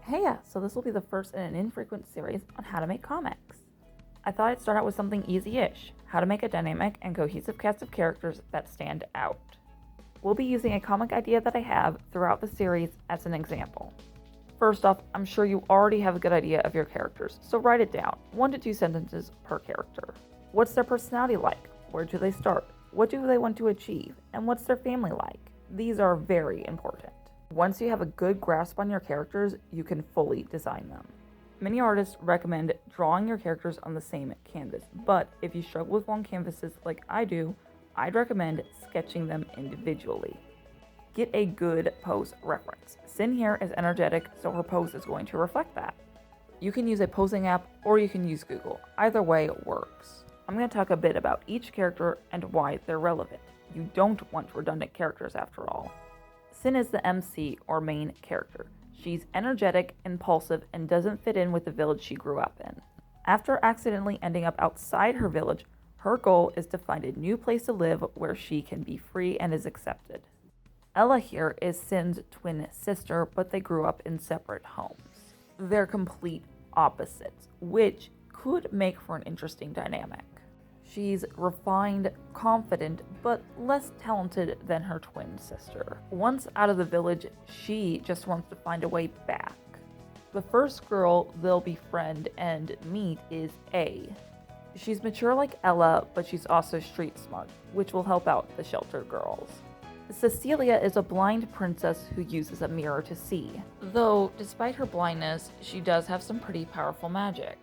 Hey, so this will be the first in an infrequent series on how to make comics. I thought I'd start out with something easy-ish, how to make a dynamic and cohesive cast of characters that stand out. We'll be using a comic idea that I have throughout the series as an example. First off, I'm sure you already have a good idea of your characters, so write it down, 1 to 2 sentences per character. What's their personality like? Where do they start? What do they want to achieve? And what's their family like? These are very important. Once you have a good grasp on your characters, you can fully design them. Many artists recommend drawing your characters on the same canvas, but if you struggle with long canvases like I do, I'd recommend sketching them individually. Get a good pose reference. Sin here is energetic, so her pose is going to reflect that. You can use a posing app or you can use Google. Either way works. I'm going to talk a bit about each character and why they're relevant. You don't want redundant characters after all. Sin is the MC or main character. She's energetic, impulsive, and doesn't fit in with the village she grew up in. After accidentally ending up outside her village, her goal is to find a new place to live where she can be free and is accepted. Ella here is Sin's twin sister, but they grew up in separate homes. They're complete opposites, which could make for an interesting dynamic. She's refined, confident, but less talented than her twin sister. Once out of the village, she just wants to find a way back. The first girl they'll befriend and meet is A. She's mature like Ella, but she's also street smart, which will help out the shelter girls. Cecilia is a blind princess who uses a mirror to see. Though, despite her blindness, she does have some pretty powerful magic.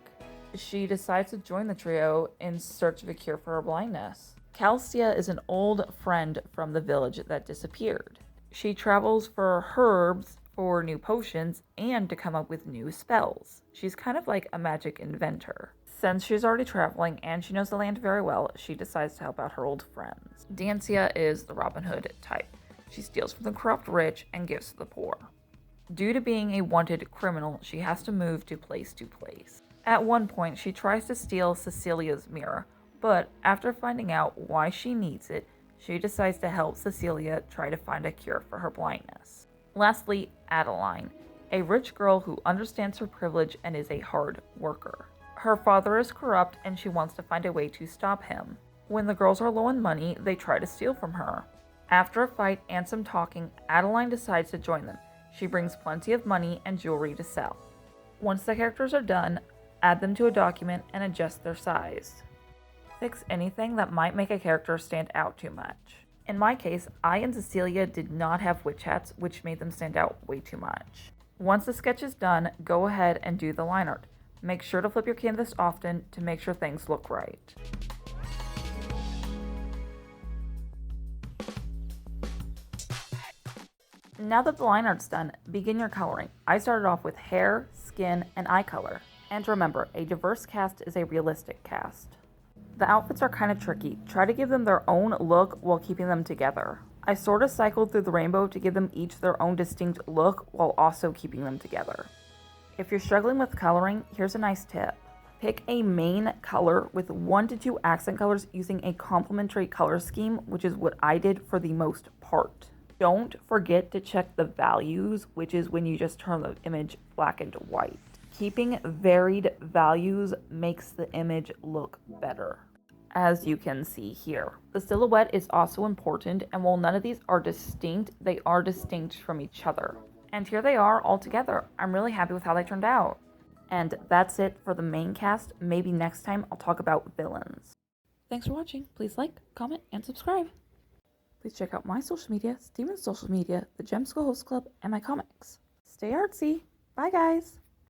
She decides to join the trio in search of a cure for her blindness. Calcia is an old friend from the village that disappeared. She travels for herbs for new potions and to come up with new spells. She's kind of like a magic inventor. Since she's already traveling and she knows the land very well, she decides to help out her old friends. Dancia is the Robin Hood type. She steals from the corrupt rich and gives to the poor. Due to being a wanted criminal, she has to move to place. At one point, she tries to steal Cecilia's mirror, but after finding out why she needs it, she decides to help Cecilia try to find a cure for her blindness. Lastly, Adeline, a rich girl who understands her privilege and is a hard worker. Her father is corrupt and she wants to find a way to stop him. When the girls are low on money, they try to steal from her. After a fight and some talking, Adeline decides to join them. She brings plenty of money and jewelry to sell. Once the characters are done, add them to a document and adjust their size. Fix anything that might make a character stand out too much. In my case, I and Cecilia did not have witch hats, which made them stand out way too much. Once the sketch is done, go ahead and do the line art. Make sure to flip your canvas often to make sure things look right. Now that the line art's done, begin your coloring. I started off with hair, skin, and eye color. And remember, a diverse cast is a realistic cast. The outfits are kind of tricky. Try to give them their own look while keeping them together. I sort of cycled through the rainbow to give them each their own distinct look while also keeping them together. If you're struggling with coloring, here's a nice tip. Pick a main color with 1 to 2 accent colors using a complementary color scheme, which is what I did for the most part. Don't forget to check the values, which is when you just turn the image black and white. Keeping varied values makes the image look better, as you can see here. The silhouette is also important, and while none of these are distinct, they are distinct from each other. And here they are all together. I'm really happy with how they turned out. And that's it for the main cast. Maybe next time I'll talk about villains. Thanks for watching. Please like, comment, and subscribe. Please check out my social media, Steven's social media, the Gem School Host Club, and my comics. Stay artsy. Bye, guys.